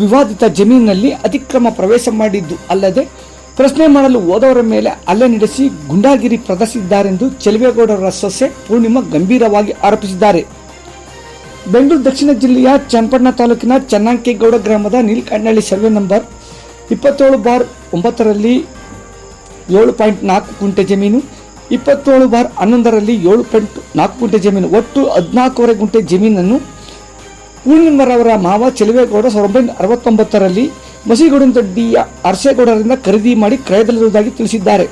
ವಿವಾದಿತ ಜಮೀನಿನಲ್ಲಿ ಅತಿಕ್ರಮ ಪ್ರವೇಶ ಮಾಡಿದ್ದು ಅಲ್ಲದೆ ಪ್ರಶ್ನೆ ಮಾಡಲು ಹೋದವರ ಮೇಲೆ ಹಲ್ಲೆ ನಡೆಸಿ ಗುಂಡಾಗಿರಿ ಪ್ರದರ್ಶಿಸಿದ್ದಾರೆಂದು ಚೆಲುವೇಗೌಡರ ಸೊಸೆ ಪೂರ್ಣಿಮಾ ಗಂಭೀರವಾಗಿ ಆರೋಪಿಸಿದ್ದಾರೆ. ಬೆಂಗಳೂರು ದಕ್ಷಿಣ ಜಿಲ್ಲೆಯ ಚನ್ನಪಟ್ಟಣ ತಾಲೂಕಿನ ಚನ್ನಂಕೇಗೌಡ ಗ್ರಾಮದ ನೀಲಕಂಠನಹಳ್ಳಿ ಸರ್ವೆ ನಂಬರ್ 27/9ರಲ್ಲಿ 7.4 ಗುಂಟೆ ಜಮೀನು, 27/11ರಲ್ಲಿ 7.4 ಗುಂಟೆ ಜಮೀನು, ಒಟ್ಟು 14.5 ಗುಂಟೆ ಜಮೀನನ್ನು ಪೂರ್ಣಿಮರವರ ಮಾವ ಚೆಲುವೇಗೌಡ 1969ರಲ್ಲಿ ಮಸಿಗೌಡನದೊಡ್ಡಿಯ ಅರಸೇಗೌಡರಿಂದ ಖರೀದಿ ಮಾಡಿ ಕ್ರಯದಲ್ಲಿರುವುದಾಗಿ ತಿಳಿಸಿದ್ದಾರೆ.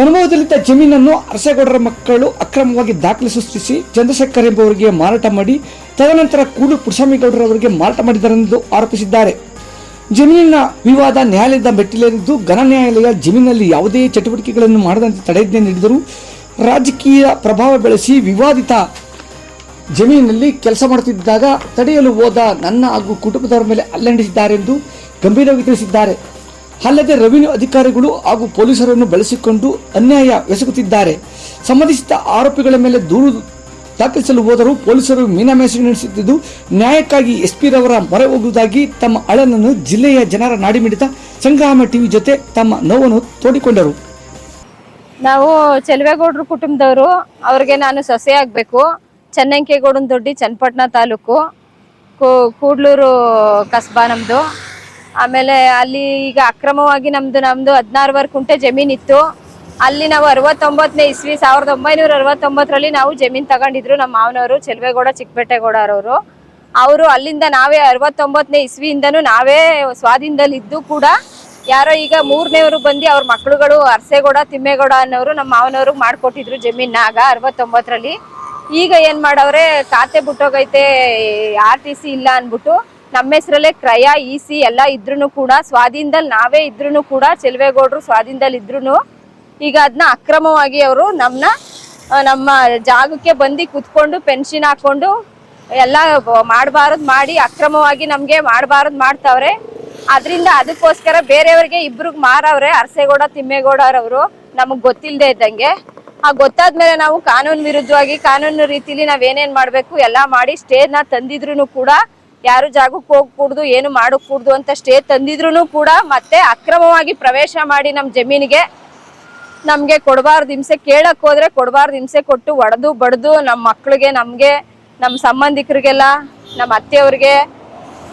ಅನುಭವದಲ್ಲಿದ್ದ ಜಮೀನನ್ನು ಅರಸೇಗೌಡರ ಮಕ್ಕಳು ಅಕ್ರಮವಾಗಿ ದಾಖಲೆ ಸೃಷ್ಟಿಸಿ ಚಂದ್ರಶೇಖರ್ ಎಂಬುವರಿಗೆ ಮಾರಾಟ ಮಾಡಿ ತದನಂತರ ಕೂಡೂರು ಪುಟ್ಟಸ್ವಾಮಿಗೌಡರವರಿಗೆ ಮಾರಾಟ ಮಾಡಿದರೆಂದು ಆರೋಪಿಸಿದ್ದಾರೆ. ಜಮೀನಿನ ವಿವಾದ ನ್ಯಾಯಾಲಯದ ಮೆಟ್ಟಿಲೇರಿದ್ದು ಘನ ನ್ಯಾಯಾಲಯ ಜಮೀನಿನಲ್ಲಿ ಯಾವುದೇ ಚಟುವಟಿಕೆಗಳನ್ನು ಮಾಡದಂತೆ ತಡೆಯಾಜ್ಞೆ ನೀಡಿದರೂ ರಾಜಕೀಯ ಪ್ರಭಾವ ಬೆಳೆಸಿ ವಿವಾದಿತ ಜಮೀನಿನಲ್ಲಿ ಕೆಲಸ ಮಾಡುತ್ತಿದ್ದಾಗ ತಡೆಯಲು ಹೋದ ನನ್ನ ಹಾಗೂ ಕುಟುಂಬದವರ ಮೇಲೆ ಹಲ್ಲೆ ನಡೆಸಿದ್ದಾರೆಂದು ಗಂಭೀರವಾಗಿ ತಿಳಿಸಿದ್ದಾರೆ. ಅಲ್ಲದೆ ರೆವಿನ್ಯೂ ಅಧಿಕಾರಿಗಳು ಹಾಗೂ ಪೊಲೀಸರನ್ನು ಬಳಸಿಕೊಂಡು ಅನ್ಯಾಯ ಎಸಗುತ್ತಿದ್ದಾರೆ. ಸಂಬಂಧಿಸಿದ ಆರೋಪಿಗಳ ಮೇಲೆ ದೂರು ದಾಖಲಿಸಲು ಹೋದರೂ ಪೊಲೀಸರು ಮೀನಾಮೇಷ ನಡೆಸುತ್ತಿದ್ದು ನ್ಯಾಯಕ್ಕಾಗಿ SP ರವರ ಮೊರೆ ಹೋಗುವುದಾಗಿ ತಮ್ಮ ಅಳನನ್ನು ಜಿಲ್ಲೆಯ ಜನರ ನಾಡಿಮಿಡಿತ ಸಂಗ್ರಾಮ ಟಿವಿ ಜೊತೆ ತಮ್ಮ ನೋವನ್ನು ತೋಡಿಕೊಂಡರು. ನಾವು ಚೆಲುವೇಗೌಡರು ಕುಟುಂಬದವರು, ಅವ್ರಿಗೆ ನಾನು ಸೊಸೆ ಆಗಬೇಕು. ಚನ್ನಂಕೇಗೌಡನ ದೊಡ್ಡಿ, ಚನ್ನಪಟ್ಟಣ ತಾಲೂಕು, ಕೂಡ್ಲೂರು ಕಸ್ಬಾ ನಮ್ಮದು. ಆಮೇಲೆ ಅಲ್ಲಿ ಈಗ ಅಕ್ರಮವಾಗಿ ನಮ್ಮದು 16 ಗುಂಟೆ ಜಮೀನಿತ್ತು. ಅಲ್ಲಿ ನಾವು 69ನೇ ಇಸ್ವಿ 1969ರಲ್ಲಿ ನಾವು ಜಮೀನು ತಗೊಂಡಿದ್ರು. ನಮ್ಮ ಮಾವನವರು ಚೆಲುವೇಗೌಡ ಚಿಕ್ಕಪೇಟೆಗೌಡರವರು. ಅವರು ಅಲ್ಲಿಂದ ನಾವೇ 69ನೇ ಇಸ್ವಿಯಿಂದನೂ ನಾವೇ ಸ್ವಾಧೀನದಲ್ಲಿದ್ದು ಕೂಡ ಯಾರೋ ಈಗ 3ನೇವರು ಬಂದು ಅವ್ರ ಮಕ್ಕಳುಗಳು ಅರಸೇಗೌಡ ತಿಮ್ಮೇಗೌಡ ಅನ್ನೋರು ನಮ್ಮ ಮಾವನವ್ರಿಗೆ ಮಾಡಿಕೊಟ್ಟಿದ್ರು ಜಮೀನಾಗ 69ರಲ್ಲಿ. ಈಗ ಏನು ಮಾಡವ್ರೆ, ಖಾತೆ ಬಿಟ್ಟೋಗೈತೆ, RTC ಇಲ್ಲ ಅಂದ್ಬಿಟ್ಟು ನಮ್ಮ ಹೆಸರಲ್ಲೇ ಕ್ರಯ EC ಎಲ್ಲ ಇದ್ರೂ ಕೂಡ ಸ್ವಾಧೀನದಲ್ಲಿ ನಾವೇ ಇದ್ರೂ ಕೂಡ ಚೆಲುವೇಗೌಡರು ಸ್ವಾಧೀನದಲ್ಲಿ ಇದ್ರೂ ಈಗ ಅದನ್ನ ಅಕ್ರಮವಾಗಿ ಅವರು ನಮ್ಮ ಜಾಗಕ್ಕೆ ಬಂದು ಕುತ್ಕೊಂಡು ಪೆನ್ಷನ್ ಹಾಕೊಂಡು ಎಲ್ಲ ಮಾಡಬಾರದು ಮಾಡಿ ಅಕ್ರಮವಾಗಿ ನಮಗೆ ಮಾಡಬಾರದು ಮಾಡ್ತಾವ್ರೆ. ಅದರಿಂದ ಅದಕ್ಕೋಸ್ಕರ ಬೇರೆಯವ್ರಿಗೆ ಇಬ್ರಿಗೆ ಮಾರವ್ರೆ, ಅರಸೇಗೌಡ ತಿಮ್ಮೇಗೌಡರವರು, ನಮಗೆ ಗೊತ್ತಿಲ್ಲದೆ ಇದ್ದಂಗೆ. ಗೊತ್ತಾದ್ಮೇಲೆ ನಾವು ಕಾನೂನು ವಿರುದ್ಧವಾಗಿ ಕಾನೂನು ರೀತಿಲಿ ನಾವೇನೇನು ಮಾಡಬೇಕು ಎಲ್ಲ ಮಾಡಿ ಸ್ಟೇನ ತಂದಿದ್ರು ಕೂಡ ಯಾರು ಜಾಗಕ್ಕೆ ಹೋಗ್ಕೂಡ್ದು ಏನು ಮಾಡக்கூಡ್ದು ಅಂತ ಸ್ಟೇ ತಂದಿದ್ರು ಕೂಡ ಮತ್ತೆ ಅಕ್ರಮವಾಗಿ ಪ್ರವೇಶ ಮಾಡಿ ನಮ್ಮ ಜಮೀನಿಗೆ ನಮಗೆ ಕೊಡಬಾರ್ದು ಹಿಂಸೆ, ಕೇಳಕ್ಕೆ ಹೋದ್ರೆ ಕೊಡಬಾರ್ದು ಹಿಂಸೆ ಕೊಟ್ಟು ಒಡೆದು ಬಡ್ದು ನಮ್ಮ ಮಕ್ಕಳಿಗೆ, ನಮಗೆ, ನಮ್ಮ ಸಂಬಂಧಿಕರಿಗೆಲ್ಲ, ನಮ್ಮ ಅತ್ತೆಯವ್ರಿಗೆ,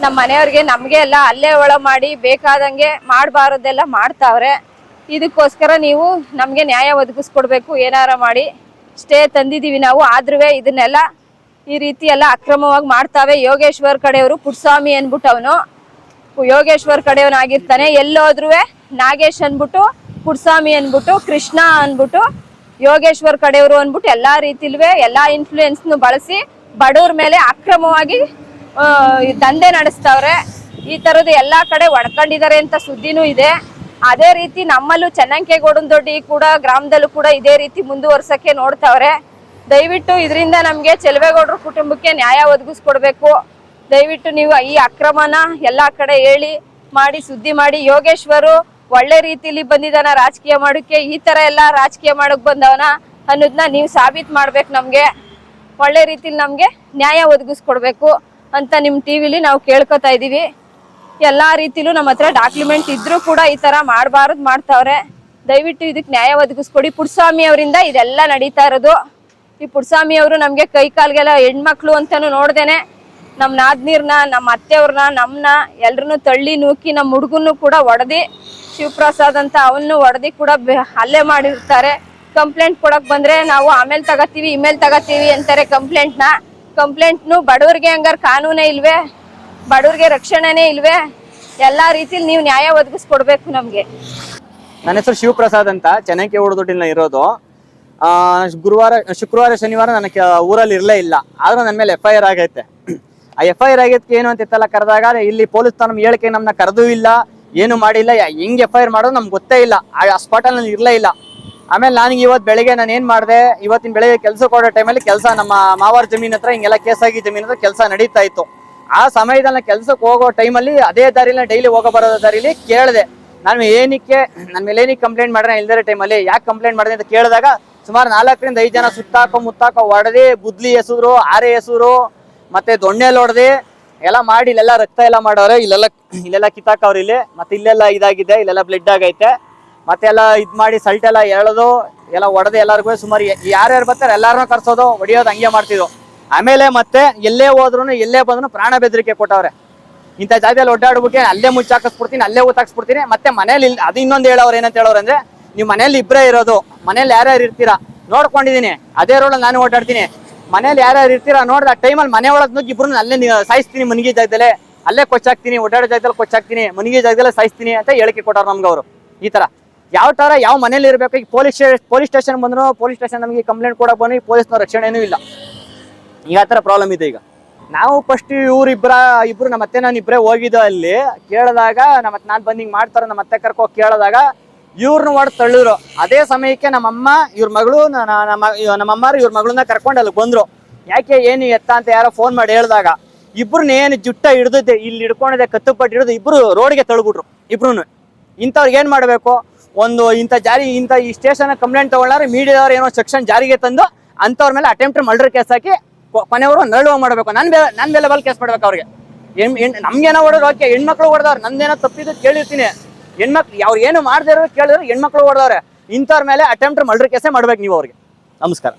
ನಮ್ಮ ಮನೆಯವ್ರಿಗೆ, ನಮಗೆ ಎಲ್ಲ ಅಲ್ಲೇ ಒಳ ಮಾಡಿ ಬೇಕಾದಂಗೆ ಮಾಡಬಾರದೆಲ್ಲ ಮಾಡ್ತಾವ್ರೆ. ಇದಕ್ಕೋಸ್ಕರ ನೀವು ನಮಗೆ ನ್ಯಾಯ ಒದಗಿಸ್ಕೊಡ್ಬೇಕು. ಏನಾರ ಮಾಡಿ ಸ್ಟೇ ತಂದಿದ್ದೀವಿ ನಾವು, ಆದ್ರೂ ಇದನ್ನೆಲ್ಲ ಈ ರೀತಿ ಎಲ್ಲ ಅಕ್ರಮವಾಗಿ ಮಾಡ್ತಾವೆ. ಯೋಗೇಶ್ವರ್ ಕಡೆಯವರು ಪುಟ್ಟಸ್ವಾಮಿ ಅಂದ್ಬಿಟ್ಟು ಅವನು ಯೋಗೇಶ್ವರ್ ಕಡೆಯವನಾಗಿರ್ತಾನೆ. ಎಲ್ಲೋದ್ರೂ ನಾಗೇಶ್ ಅಂದ್ಬಿಟ್ಟು, ಪುಟ್ಟಸ್ವಾಮಿ ಅಂದ್ಬಿಟ್ಟು, ಕೃಷ್ಣ ಅಂದ್ಬಿಟ್ಟು, ಯೋಗೇಶ್ವರ್ ಕಡೆಯವರು ಅಂದ್ಬಿಟ್ಟು ಎಲ್ಲ ರೀತಿಲ್ವೇ ಎಲ್ಲ ಇನ್ಫ್ಲೂಯೆನ್ಸ್ನು ಬಳಸಿ ಬಡವ್ರ ಮೇಲೆ ಅಕ್ರಮವಾಗಿ ದಂಧೆ ನಡೆಸ್ತಾವ್ರೆ. ಈ ಥರದ್ದು ಎಲ್ಲ ಕಡೆ ಒಡ್ಕೊಂಡಿದ್ದಾರೆ ಅಂತ ಸುದ್ದಿನೂ ಇದೆ. ಅದೇ ರೀತಿ ನಮ್ಮಲ್ಲೂ ಚನ್ನಂಕೇಗೌಡನ ದೊಡ್ಡಿ ಕೂಡ ಗ್ರಾಮದಲ್ಲೂ ಕೂಡ ಇದೇ ರೀತಿ ಮುಂದುವರ್ಸಕ್ಕೆ ನೋಡ್ತಾವ್ರೆ. ದಯವಿಟ್ಟು ಇದರಿಂದ ನಮಗೆ ಚೆಲುವೇಗೌಡರ ಕುಟುಂಬಕ್ಕೆ ನ್ಯಾಯ ಒದಗಿಸ್ಕೊಡ್ಬೇಕು. ದಯವಿಟ್ಟು ನೀವು ಈ ಅಕ್ರಮನ ಎಲ್ಲ ಕಡೆ ಹೇಳಿ ಮಾಡಿ ಸುದ್ದಿ ಮಾಡಿ. ಯೋಗೇಶ್ವರು ಒಳ್ಳೆ ರೀತಿಲಿ ಬಂದಿದ್ದಾನ ರಾಜಕೀಯ ಮಾಡೋಕ್ಕೆ, ಈ ಥರ ಎಲ್ಲ ರಾಜಕೀಯ ಮಾಡೋಕ್ಕೆ ಬಂದವನ ಅನ್ನೋದನ್ನ ನೀವು ಸಾಬೀತು ಮಾಡ್ಬೇಕು. ನಮಗೆ ಒಳ್ಳೆ ರೀತಿಲಿ ನಮಗೆ ನ್ಯಾಯ ಒದಗಿಸ್ಕೊಡ್ಬೇಕು ಅಂತ ನಿಮ್ಮ TVಲಿ ನಾವು ಕೇಳ್ಕೊತಾ ಇದ್ದೀವಿ. ಎಲ್ಲ ರೀತಿಲೂ ನಮ್ಮ ಹತ್ರ ಡಾಕ್ಯುಮೆಂಟ್ ಇದ್ರೂ ಕೂಡ ಈ ಥರ ಮಾಡಬಾರದು ಮಾಡ್ತಾವ್ರೆ. ದಯವಿಟ್ಟು ಇದಕ್ಕೆ ನ್ಯಾಯ ಒದಗಿಸ್ಕೊಡಿ. ಪುಟ್ಟಸ್ವಾಮಿ ಅವರಿಂದ ಇದೆಲ್ಲ ನಡೀತಾ ಇರೋದು. ಈ ಪುಟ್ಟಸ್ವಾಮಿ ಅವರು ನಮಗೆ ಕೈ ಕಾಲ್ಗೆಲ್ಲ ಹೆಣ್ಮಕ್ಳು ಅಂತಾನು ನೋಡ್ದೇನೆ ನಮ್ಮ ನಾದ್ನೀರ್ನ, ನಮ್ಮ ಅತ್ತೆಯವ್ರನ್ನ, ನಮ್ಮನ್ನ ಎಲ್ರನ್ನೂ ತಳ್ಳಿ ನೂಕಿ ನಮ್ಮ ಹುಡುಗನ್ನು ಕೂಡ ಒಡೆದಿ, ಶಿವಪ್ರಸಾದ್ ಅಂತ ಅವನು ಒಡೆದಿ ಕೂಡ ಹಲ್ಲೆ ಮಾಡಿರ್ತಾರೆ. ಕಂಪ್ಲೇಂಟ್ ಕೊಡಕ್ಕೆ ಬಂದರೆ ನಾವು ಆಮೇಲೆ ತಗೋತೀವಿ ಇಮೇಲೆ ತಗೋತೀವಿ ಅಂತಾರೆ ಕಂಪ್ಲೇಂಟ್ನು. ಬಡವ್ರಿಗೆ ಹಂಗಾರೆ ಕಾನೂನೇ ಇಲ್ವೇ, ಬಡವ್ರಿಗೆ ರಕ್ಷಣೆನೇ ಇಲ್ವೇ? ಎಲ್ಲ ರೀತಿಲಿ ನೀವು ನ್ಯಾಯ ಒದಗಿಸ್ಕೊಡ್ಬೇಕು ನಮಗೆ. ನನ್ನ ಹೆಸರು ಶಿವಪ್ರಸಾದ್ ಅಂತ, ಚನ್ನಂಕೇಗೌಡದೊಡ್ಡಿನ ಇರೋದು. ಶುಕ್ರವಾರ ಶನಿವಾರ ನನಗೆ ಊರಲ್ಲಿ ಇರಲೇ ಇಲ್ಲ, ಆದ್ರೂ ನನ್ನ ಮೇಲೆ FIR ಆಗೈತೆ. ಆ FIR ಆಗೈತೆ ಏನು ಅಂತ ಇತ್ತಲ್ಲ ಕರೆದಾಗ ಇಲ್ಲಿ ಪೊಲೀಸ್ ನಮ್ಮ ಹೇಳಿಕೆ ನಮ್ಮನ್ನ ಕರೆದೂ ಇಲ್ಲ, ಏನು ಮಾಡಿಲ್ಲ. ಹೆಂಗೆ FIR ಮಾಡೋದು ನಮ್ಗೆ ಗೊತ್ತೇ ಇಲ್ಲ. ಆ ಸ್ಪಾಟಲ್ಲಿ ನಾನು ಇರಲೇ ಇಲ್ಲ. ಆಮೇಲೆ ನನಗೆ ಇವತ್ತು ಬೆಳಗ್ಗೆ ನಾನು ಏನು ಮಾಡಿದೆ, ಇವತ್ತಿನ ಬೆಳಗ್ಗೆ ಕೆಲಸ ಕೊಡೋ ಟೈಮಲ್ಲಿ ಕೆಲಸ ನಮ್ಮ ಮಾವಾರ ಜಮೀನ್ ಹತ್ರ ಹಿಂಗೆಲ್ಲ ಕೇಸಾಗಿ ಜಮೀನ್ ಹತ್ರ ಕೆಲಸ ನಡೀತಾ ಇತ್ತು. ಆ ಸಮಯದಲ್ಲಿ ಕೆಲ್ಸಕ್ಕೆ ಹೋಗೋ ಟೈಮಲ್ಲಿ ಅದೇ ದಾರಿಲಿ ಡೈಲಿ ಹೋಗೋ ಬರೋ ದಾರಿಲಿ ಕೇಳಿದೆ, ನಾನು ಏನಕ್ಕೆ ನನ್ನ ಮೇಲೆ ಏನಕ್ಕೆ ಕಂಪ್ಲೇಂಟ್ ಮಾಡ್ರೆ ಇಲ್ದಿರೋ ಟೈಮಲ್ಲಿ ಯಾಕೆ ಕಂಪ್ಲೇಂಟ್ ಮಾಡಿದೆ ಅಂತ ಕೇಳಿದಾಗ ಸುಮಾರು 4 ರಿಂದ 5 ಜನ ಮುತ್ತಾಕೋ ಹೊಡೆದಿ, ಗುದ್ಲಿ ಎಸೂರು, ಆರೆ ಎಸೂರು, ಮತ್ತೆ ದೊಣ್ಣೆಲ್ ಹೊಡೆದಿ, ಎಲ್ಲ ಮಾಡಿ ಇಲ್ಲೆಲ್ಲ ರಕ್ತ ಎಲ್ಲ ಮಾಡವ್ರೆ, ಇಲ್ಲೆಲ್ಲ ಕಿತ್ತಾಕವ್ರು ಇಲ್ಲಿ, ಮತ್ತೆ ಇಲ್ಲೆಲ್ಲ ಇದಾಗಿದೆ, ಇಲ್ಲೆಲ್ಲ ಬ್ಲಡ್ ಆಗೈತೆ, ಮತ್ತೆ ಎಲ್ಲ ಇದ್ ಮಾಡಿ ಸಲ್ಟ್ ಎಲ್ಲ ಎಳೆದು ಎಲ್ಲ ಹೊಡೆದು ಎಲ್ಲರಿಗೂ ಸುಮಾರು ಯಾರ್ಯಾರು ಬರ್ತಾರೆ ಎಲ್ಲಾರನ್ನೂ ಕರ್ಸೋದು ಹೊಡಿಯೋದು ಹಂಗೆ ಮಾಡ್ತಿದ್ವು. ಆಮೇಲೆ ಮತ್ತೆ ಎಲ್ಲೇ ಹೋದ್ರು ಎಲ್ಲೇ ಬಂದ್ರು ಪ್ರಾಣ ಬೆದರಿಕೆ ಕೊಟ್ಟವ್ರೆ. ಇಂಥ ಜಾಗದಲ್ಲಿ ಒಡ್ಡಾಡ್ಬಿಟ್ಟು ಅಲ್ಲೇ ಮುಚ್ಚಾಕಿಸ್ಬಿಡ್ತೀನಿ, ಅಲ್ಲೇ ಊತಾಕ್ಸ್ಬಿಡ್ತೀನಿ. ಮತ್ತೆ ಮನೇಲಿ ಅದು ಇನ್ನೊಂದು ಹೇಳೋರು ಏನಂತ ಹೇಳೋರು ಅಂದ್ರೆ, ನೀವು ಮನೇಲಿ ಇಬ್ಬರೇ ಇರೋದು, ಮನೇಲಿ ಯಾರ್ಯಾರು ಇರ್ತೀರಾ ನೋಡ್ಕೊಂಡಿದೀನಿ, ಅದೇ ರೋಡಲ್ಲಿ ನಾನು ಓಡಾಡ್ತೀನಿ, ಮನೇಲಿ ಯಾರ್ಯಾರು ಇರ್ತೀರಾ ನೋಡ್ದ ಟೈಮಲ್ಲಿ ಮನೆ ಒಳಗೆ ನುಗ್ಗಿ ಇಬ್ರು ಅಲ್ಲೇ ಸಾಯಿಸ್ತೀನಿ, ಮನಿಗೆ ಜಾಗದಲ್ಲೇ ಅಲ್ಲೇ ಕೊಚ್ಚಾಕ್ತೀನಿ, ಓಡಾಡೋ ಜಾಗದಲ್ಲಿ ಕೊಚ್ಚಾಕ್ತೀನಿ, ಮನಿಗೆ ಜಾಗದಲ್ಲೇ ಸಾಯಿಸ್ತೀನಿ ಅಂತ ಹೇಳಿಕೆ ಕೊಟ್ಟವ್ರು ನಮ್ಗೆ ಅವರು. ಈ ತರ ಯಾವ ಮನೇಲಿ ಇರಬೇಕು. ಈಗ ಪೊಲೀಸ್ ಸ್ಟೇಷನ್ ಬಂದ್ರು, ಪೊಲೀಸ್ ಸ್ಟೇಷನ್ ನಮಗೆ ಕಂಪ್ಲೇಂಟ್ ಕೊಡಕ್ ಬಂದು ಪೊಲೀಸ್ನವ್ರ ರಕ್ಷಣೆನೂ ಇಲ್ಲ. ಈಗ ಆ ಥರ ಪ್ರಾಬ್ಲಮ್ ಇದೆ. ಈಗ ನಾವು ಫಸ್ಟ್ ಇಬ್ರು ನಮ್ಮ ಅತ್ತೆ ನಾನು ಇಬ್ಬರೇ ಹೋಗಿದ್ದೋ ಅಲ್ಲಿ ಕೇಳಿದಾಗ, ನಾನು ಬಂದು ಹಿಂಗೆ ಮಾಡ್ತಾರೆ, ನಮ್ಮ ಅತ್ತೆ ಕರ್ಕೋಗಿ ಕೇಳಿದಾಗ ಇವ್ರನ್ನ ಹೊಡೆದು ತಳ್ಳಿದ್ರು. ಅದೇ ಸಮಯಕ್ಕೆ ನಮ್ಮಮ್ಮ ಇವ್ರ ಮಗಳು ನಮ್ಮಮ್ಮರು ಇವ್ರ ಮಗಳನ್ನ ಕರ್ಕೊಂಡು ಅಲ್ಲಿ ಬಂದ್ರು. ಯಾಕೆ ಏನು ಎತ್ತ ಅಂತ ಯಾರೋ ಫೋನ್ ಮಾಡಿ ಹೇಳಿದಾಗ ಇಬ್ರನ್ನ ಏನು ಜುಟ್ಟ ಹಿಡಿದಿದ್ದೆ ಇಲ್ಲಿ ಹಿಡ್ಕೊಂಡಿದ್ದೆ, ಕತ್ತುಪಟ್ಟು ಹಿಡಿದು ಇಬ್ರು ರೋಡ್ಗೆ ತಳ್ಬಿಟ್ರು. ಇಬ್ರು ಇಂಥವ್ರಿಗೆ ಏನು ಮಾಡಬೇಕು, ಒಂದು ಇಂಥ ಈ ಸ್ಟೇಷನ್ ಕಂಪ್ಲೇಂಟ್ ತಗೊಳ್ಳಾರೆ ಮೀಡಿಯಾದವ್ರು ಏನೋ ಸೆಕ್ಷನ್ ಜಾರಿಗೆ ತಂದು ಅಂಥವ್ರ ಮೇಲೆ ಅಟೆಂಪ್ಟ್ ಮರ್ಡರ್ ಕೇಸ್ ಹಾಕಿ ಕೊನೆಯವರು ನರಳುವ ಮಾಡಬೇಕು. ನನ್ನ ಮೇಲೆ ಕೇಸ್ ಮಾಡ್ಬೇಕು ಅವ್ರಿಗೆ. ನಮ್ಗೇನೋ ಹೊಡೋರು ಓಕೆ, ಹೆಣ್ಮಕ್ಳು ಹೊಡೆದವ್ರು, ನಂದೇನೋ ತಪ್ಪಿದ್ದು ಕೇಳಿರ್ತೀನಿ. ಹೆಣ್ಮಕ್ಳು ಅವ್ರು ಏನು ಮಾಡದೇ ಇರೋ ಕೇಳಿದ್ರು, ಹೆಣ್ಮಕ್ಳು ಹೊಡೆದವ್ರೆ. ಇಂಥವ್ರ ಮೇಲೆ ಅಟೆಂಪ್ಟ್ ಮರ್ಡರ್ ಕೇಸೇ ಮಾಡ್ಬೇಕು ನೀವು ಅವ್ರಿಗೆ. ನಮಸ್ಕಾರ.